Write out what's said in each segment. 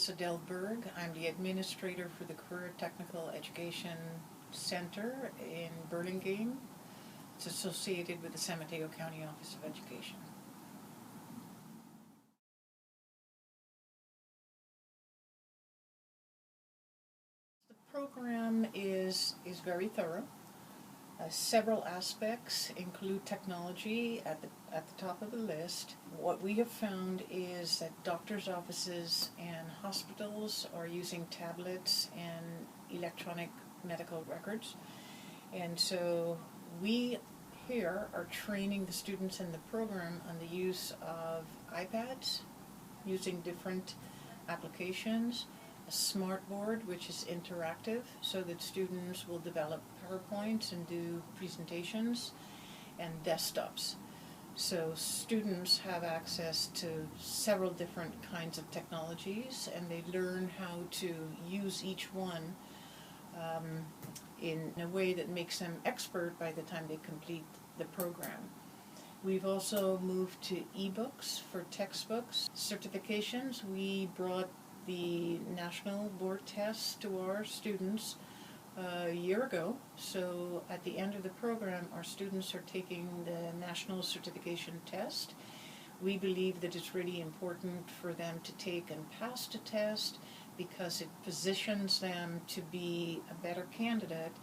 is Adele Berg. I'm the administrator for the Career Technical Education Center in Burlingame. It's associated with the San Mateo County Office of Education. The program is very thorough. Several aspects include technology at the top of the list. What we have found is that doctors' offices and hospitals are using tablets and electronic medical records. And so we here are training the students in the program on the use of iPads, using different applications, a smart board which is interactive so that students will develop PowerPoints and do presentations, and desktops. So students have access to several different kinds of technologies, and they learn how to use each one in a way that makes them expert by the time they complete the program. We've also moved to ebooks for textbooks. Certifications, we brought the national board tests to our students a year ago. So at the end of the program, our students are taking the national certification test. We believe that it's really important for them to take and pass the test because it positions them to be a better candidate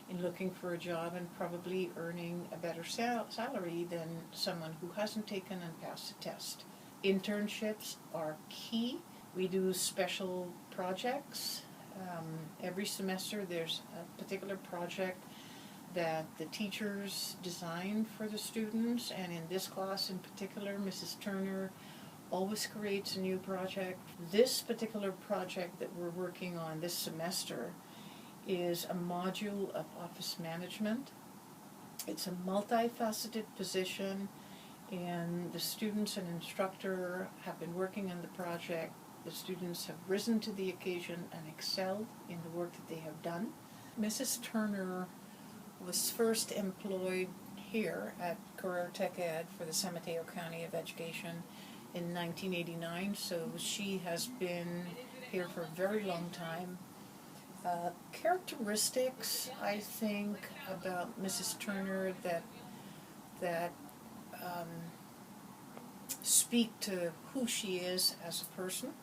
in looking for a job and probably earning a better salary than someone who hasn't taken and passed the test. Internships are key. We do special projects. Every semester there's a particular project that the teachers design for the students, and in this class in particular, Mrs. Turner always creates a new project. This particular project that we're working on this semester is a module of office management. It's a multifaceted position, and the students and instructor have been working on the project. The students have risen to the occasion and excelled in the work that they have done. Mrs. Turner was first employed here at Career Tech Ed for the San Mateo County of Education in 1989, so she has been here for a very long time. Characteristics, I think, about Mrs. Turner that speak to who she is as a person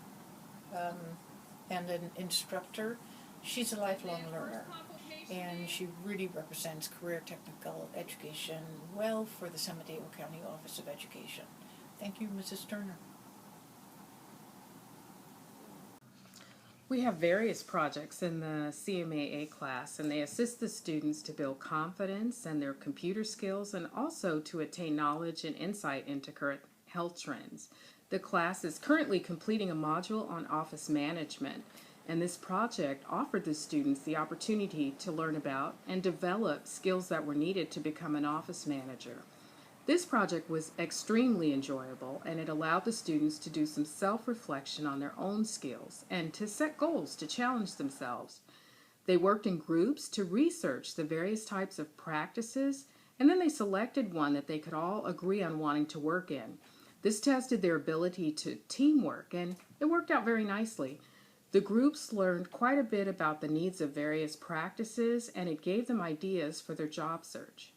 and an instructor. She's a lifelong learner, and she really represents career technical education well for the San Mateo County Office of Education. Thank you, Mrs. Turner. We have various projects in the CMAA class, and they assist the students to build confidence and their computer skills, and also to attain knowledge and insight into current health trends. The class is currently completing a module on office management, and this project offered the students the opportunity to learn about and develop skills that were needed to become an office manager. This project was extremely enjoyable, and it allowed the students to do some self-reflection on their own skills and to set goals to challenge themselves. They worked in groups to research the various types of practices, and then they selected one that they could all agree on wanting to work in. This tested their ability to teamwork, and it worked out very nicely. The groups learned quite a bit about the needs of various practices, and it gave them ideas for their job search.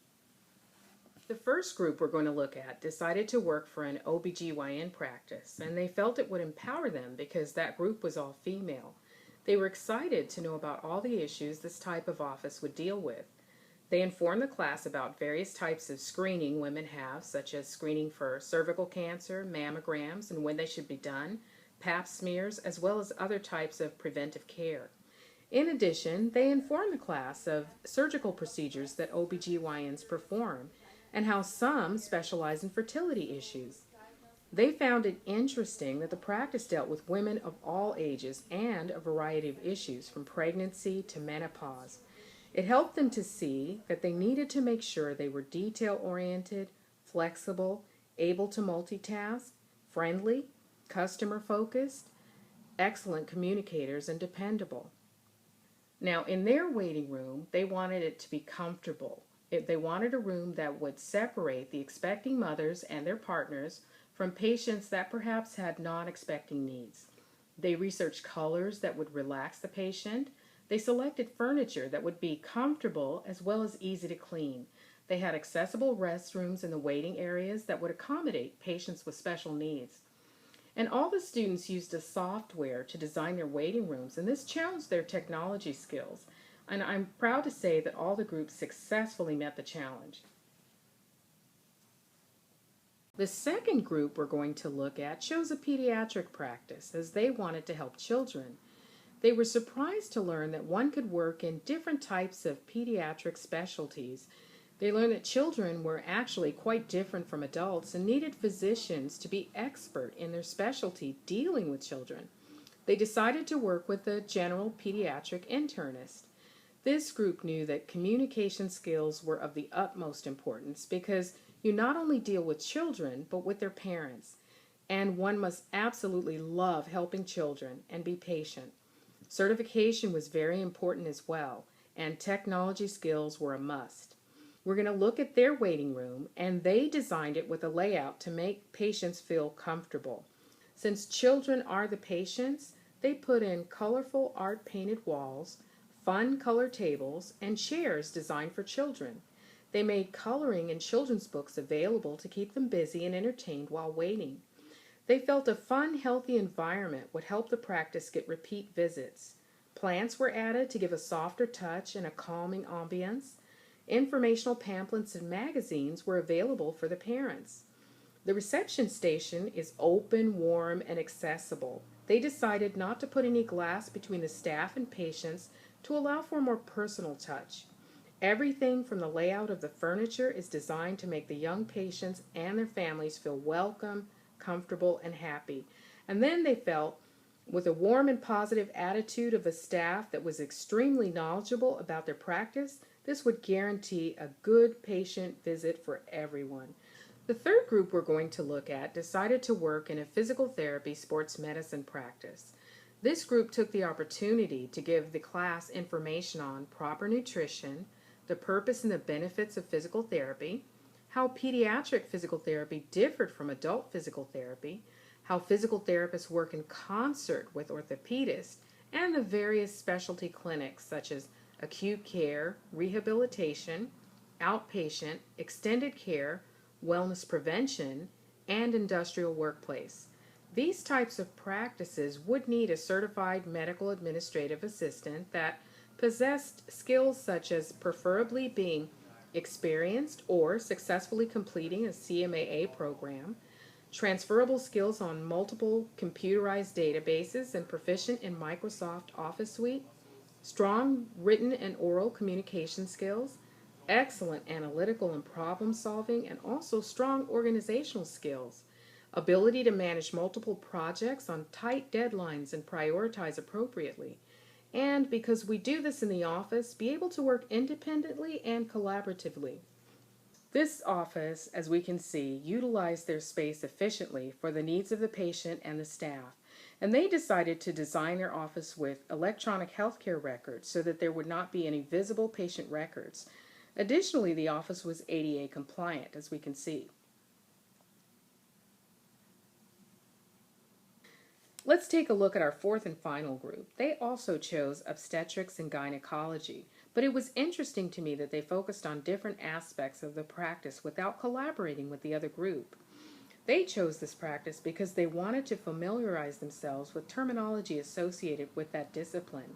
The first group we're going to look at decided to work for an OBGYN practice, and they felt it would empower them because that group was all female. They were excited to know about all the issues this type of office would deal with. They informed the class about various types of screening women have, such as screening for cervical cancer, mammograms, and when they should be done, pap smears, as well as other types of preventive care. In addition, they informed the class of surgical procedures that OBGYNs perform, and how some specialize in fertility issues. They found it interesting that the practice dealt with women of all ages and a variety of issues from pregnancy to menopause. It helped them to see that they needed to make sure they were detail-oriented, flexible, able to multitask, friendly, customer-focused, excellent communicators, and dependable. Now, in their waiting room, they wanted it to be comfortable. They wanted a room that would separate the expecting mothers and their partners from patients that perhaps had non-expecting needs. They researched colors that would relax the patient. They selected furniture that would be comfortable as well as easy to clean. They had accessible restrooms in the waiting areas that would accommodate patients with special needs. And all the students used a software to design their waiting rooms, and this challenged their technology skills. And I'm proud to say that all the groups successfully met the challenge. The second group we're going to look at chose a pediatric practice as they wanted to help children. They were surprised to learn that one could work in different types of pediatric specialties. They learned that children were actually quite different from adults and needed physicians to be expert in their specialty dealing with children. They decided to work with a general pediatric internist. This group knew that communication skills were of the utmost importance because you not only deal with children, but with their parents. And one must absolutely love helping children and be patient. Certification was very important as well, and technology skills were a must. We're going to look at their waiting room, and they designed it with a layout to make patients feel comfortable. Since children are the patients, they put in colorful art-painted walls, fun color tables, and chairs designed for children. They made coloring and children's books available to keep them busy and entertained while waiting. They felt a fun, healthy environment would help the practice get repeat visits. Plants were added to give a softer touch and a calming ambience. Informational pamphlets and magazines were available for the parents. The reception station is open, warm, and accessible. They decided not to put any glass between the staff and patients to allow for a more personal touch. Everything from the layout of the furniture is designed to make the young patients and their families feel welcome, comfortable, and happy. And then they felt, with a warm and positive attitude of the staff that was extremely knowledgeable about their practice, this would guarantee a good patient visit for everyone. The third group we're going to look at decided to work in a physical therapy sports medicine practice. This group took the opportunity to give the class information on proper nutrition, the purpose and the benefits of physical therapy, how pediatric physical therapy differed from adult physical therapy, how physical therapists work in concert with orthopedists, and the various specialty clinics such as acute care, rehabilitation, outpatient, extended care, wellness prevention, and industrial workplace. These types of practices would need a certified medical administrative assistant that possessed skills such as preferably being experienced or successfully completing a CMAA program, transferable skills on multiple computerized databases and proficient in Microsoft Office Suite, strong written and oral communication skills, excellent analytical and problem solving, and also strong organizational skills, ability to manage multiple projects on tight deadlines and prioritize appropriately, and because we do this in the office, be able to work independently and collaboratively. This office, as we can see, utilized their space efficiently for the needs of the patient and the staff, and they decided to design their office with electronic healthcare records so that there would not be any visible patient records. Additionally, the office was ADA compliant, as we can see. Let's take a look at our fourth and final group. They also chose obstetrics and gynecology, but it was interesting to me that they focused on different aspects of the practice without collaborating with the other group. They chose this practice because they wanted to familiarize themselves with terminology associated with that discipline.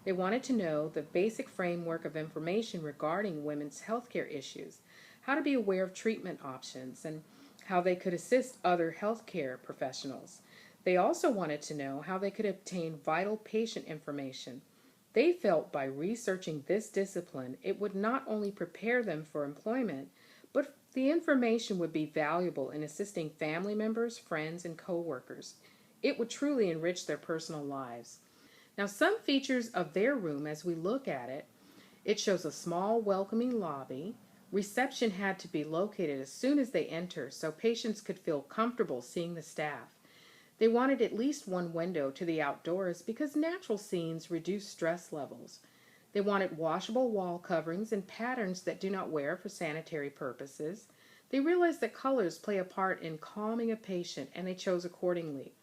They wanted to know the basic framework of information regarding women's healthcare issues, how to be aware of treatment options, and how they could assist other healthcare professionals. They also wanted to know how they could obtain vital patient information. They felt by researching this discipline, it would not only prepare them for employment, but the information would be valuable in assisting family members, friends, and co-workers. It would truly enrich their personal lives. Now, some features of their room as we look at it, it shows a small welcoming lobby. Reception had to be located as soon as they enter so patients could feel comfortable seeing the staff. They wanted at least one window to the outdoors because natural scenes reduce stress levels. They wanted washable wall coverings and patterns that do not wear for sanitary purposes. They realized that colors play a part in calming a patient, and they chose accordingly.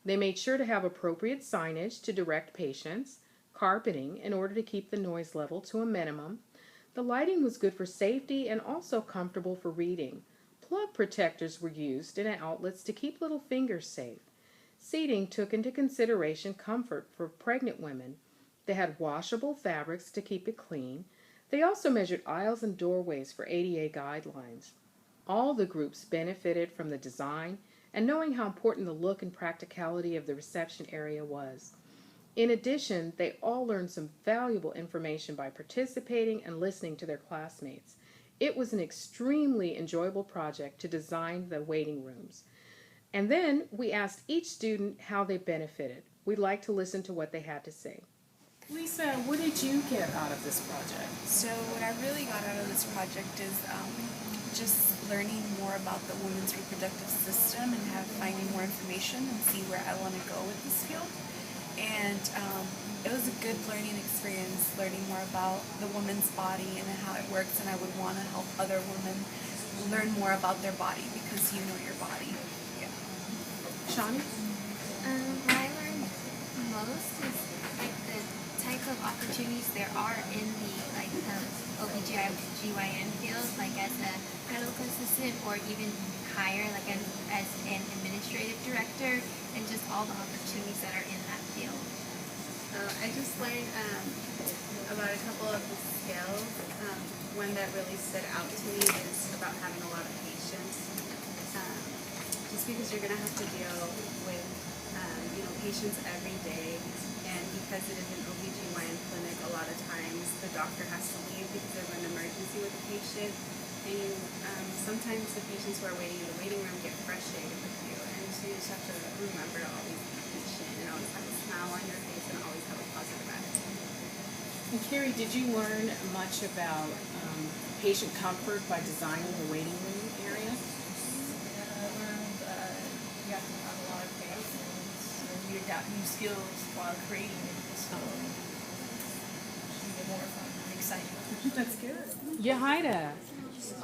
They made sure to have appropriate signage to direct patients, carpeting in order to keep the noise level to a minimum. The lighting was good for safety and also comfortable for reading. Plug protectors were used in outlets to keep little fingers safe. Seating took into consideration comfort for pregnant women. They had washable fabrics to keep it clean. They also measured aisles and doorways for ADA guidelines. All the groups benefited from the design and knowing how important the look and practicality of the reception area was. In addition, they all learned some valuable information by participating and listening to their classmates. It was an extremely enjoyable project to design the waiting rooms. And then we asked each student how they benefited. We'd like to listen to what they had to say. Lisa, what did you get out of this project? So what I really got out of this project is just learning more about the women's reproductive system and finding more information and see where I want to go with this field. And it was a good learning experience, learning more about the woman's body and how it works, and I would want to help other women learn more about their body because you know your body. Yeah. Shawnee? What I learned most is like the type of opportunities there are in the OBGYN field, like as a medical assistant or even higher, like as an administrative director, and just all the opportunities that are in that field. I just learned about a couple of the skills. One that really stood out to me is about having a lot of patience. Just because you're going to have to deal with patients every day, and because it is an OBGYN clinic, a lot of times the doctor has to leave because of an emergency with the patient, and sometimes the patients who are waiting in the waiting room get frustrated with you, and so you just have to remember to always be patient and always have a smile on your face and always have a positive attitude. And Carrie, did you learn much about patient comfort by designing the waiting room area? I learned you have to have a lot of patience and you adapt new skills while creating it. So even more fun and exciting. That's good. Yahida,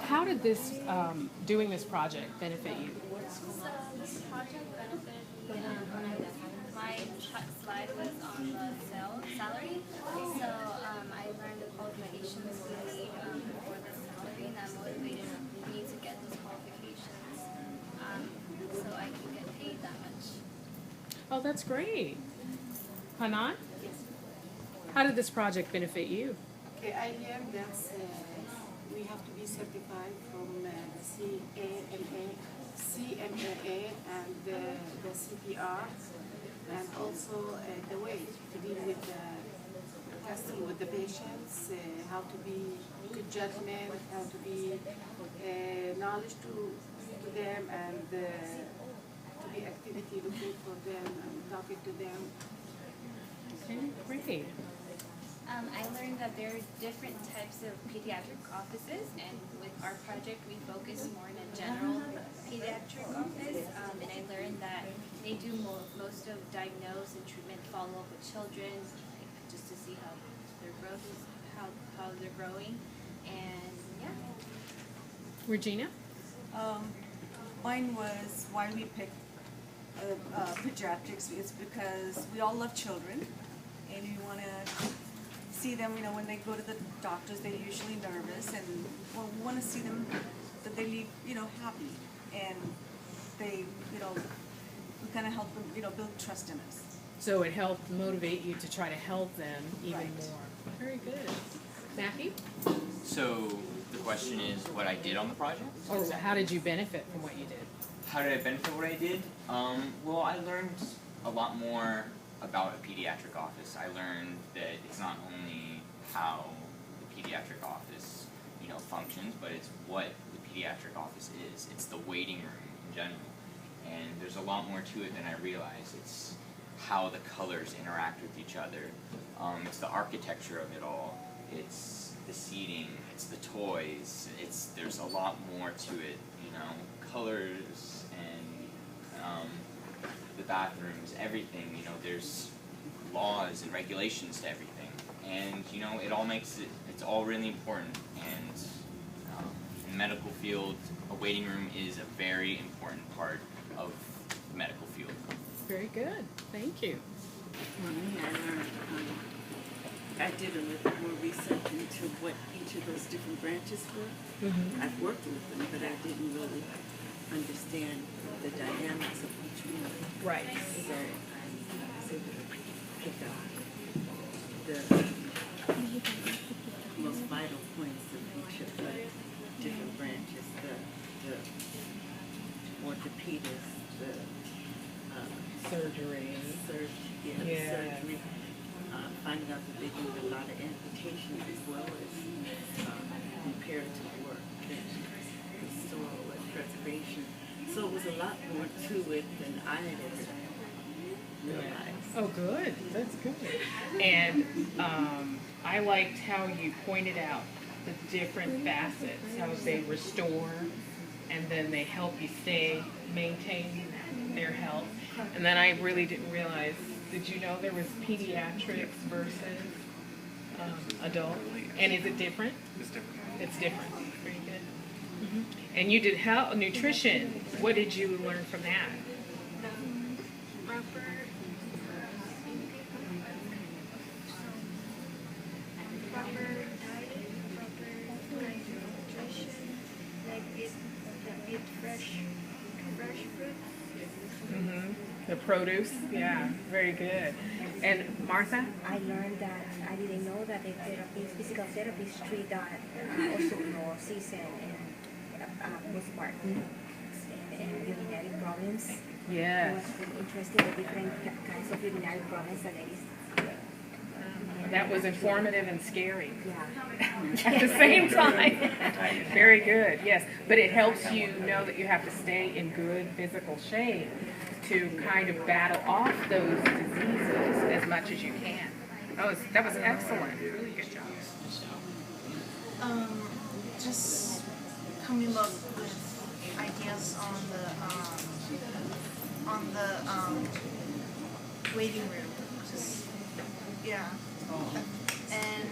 how did this doing this project benefit you? So this project benefited my slide was on the salary. So I learned the qualifications we need for the salary, and that motivated me to get those qualifications so I can get paid that much. Oh, that's great. Hanan? How did this project benefit you? Okay, I learned that we have to be certified from CMAA and the CPR, and also the way to deal with the testing with the patients, how to be good judgment, how to be knowledge to them, and to be activity looking for them and talking to them. Okay, great. I learned that there are different types of pediatric offices, and with our project we focus more in a general pediatric office, and I learned that they do most of diagnose and treatment follow-up with children, like, just to see how their growth is, how they're growing, and yeah. Regina? Mine was why we picked pediatrics is because we all love children, and we want to see them, when they go to the doctors, they're usually nervous, and we want to see them, that they leave, happy, and they, we kind of help them, build trust in us. So it helped motivate you to try to help them even Right. more. Very good. Matthew? So the question is what I did on the project? Or how did you benefit from what you did? How did I benefit what I did? Well, I learned a lot more about a pediatric office. I learned that it's not only how the pediatric office, functions, but it's what the pediatric office is. It's the waiting room in general. And there's a lot more to it than I realized. It's how the colors interact with each other. It's the architecture of it all. It's the seating. It's the toys. There's a lot more to it. Colors and the bathrooms, everything. There's laws and regulations to everything, and it all makes it. It's all really important. And in the medical field, a waiting room is a very important part of the medical field. Very good. Thank you. For me, I learned, I did a little more research into what each of those different branches were. I've worked with them, but I didn't really understand the dynamics of each one. Right. So I was able to pick up the most vital points of each of the different branches, the orthopedics, the Surgery. surgery, finding out that they do a lot of amputation as well as reparative work and soil and preservation. So it was a lot more to it than I had ever realized. Oh, good. That's good. And I liked how you pointed out the different facets, how they restore and then they help you maintain their health. And then I really didn't realize, did you know there was pediatrics versus adult? And is it different? It's different. It's different. Pretty good. And you did health, nutrition. What did you learn from that? Proper diet, proper nutrition, like eat fresh fruit. The produce, yeah, very good. And Martha? I learned that I didn't know that the physical therapists treat that also neurosis and postpartum and urinary problems. Yes. I was really interested in different kinds of urinary problems that there is. That was informative and scary Yeah. at the same time. Very good, yes. But it helps you know that you have to stay in good physical shape to kind of battle off those diseases as much as you can. That was excellent. Really good job. Just coming up with ideas on the waiting room. Just and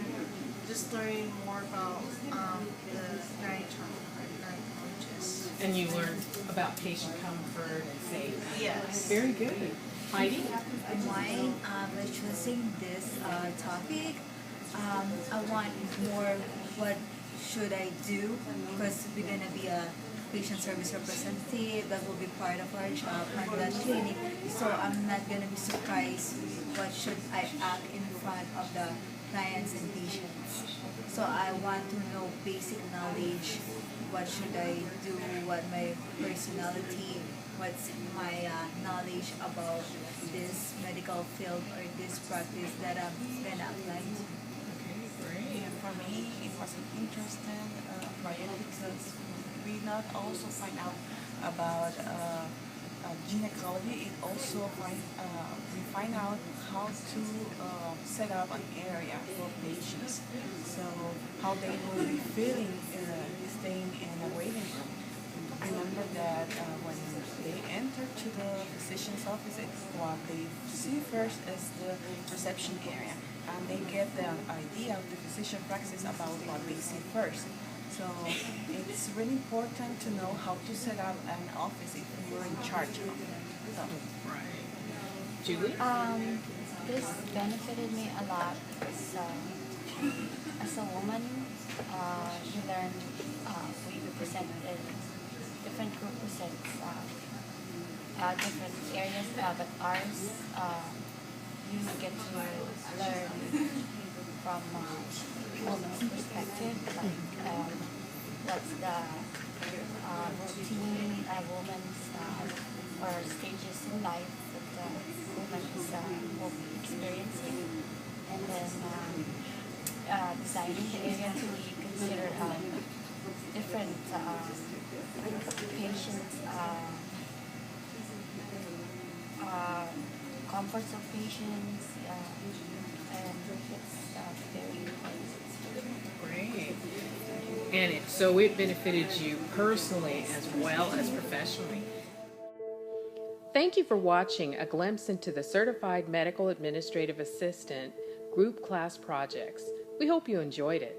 just learning more about the gynecologists. And you learned about patient comfort and safety. Yes. Very good. Heidi? Mine, by choosing this topic, I want more what should I do, because we're going to be a patient service representative that will be part of our job at that clinic, so I'm not going to be surprised what should I act in front of the clients and patients. So I want to know basic knowledge, what should I do, what my personality, what's my knowledge about this medical field or this practice that I'm going to apply to. And for me, it was an interesting project because we not also find out about gynecology. It also we find out how to set up an area for patients. So how they will be feeling staying in a waiting room. Remember that when they enter to the physician's office, what they see first is the reception area, and they get the idea of the physician practice about what they see first. So it's really important to know how to set up an office if you're in charge of it. So. Right. Julie? This benefited me a lot. So, as a woman, you learn we represent different group presents different areas, but ours, you get to learn from woman's perspective, like what's the routine woman's or stages in life that the woman will be experiencing, and then designing the area to consider different patients, comforts of patients, and it's very important. Great. And so it benefited you personally as well as professionally. Thank you for watching a glimpse into the Certified Medical Administrative Assistant Group Class Projects. We hope you enjoyed it.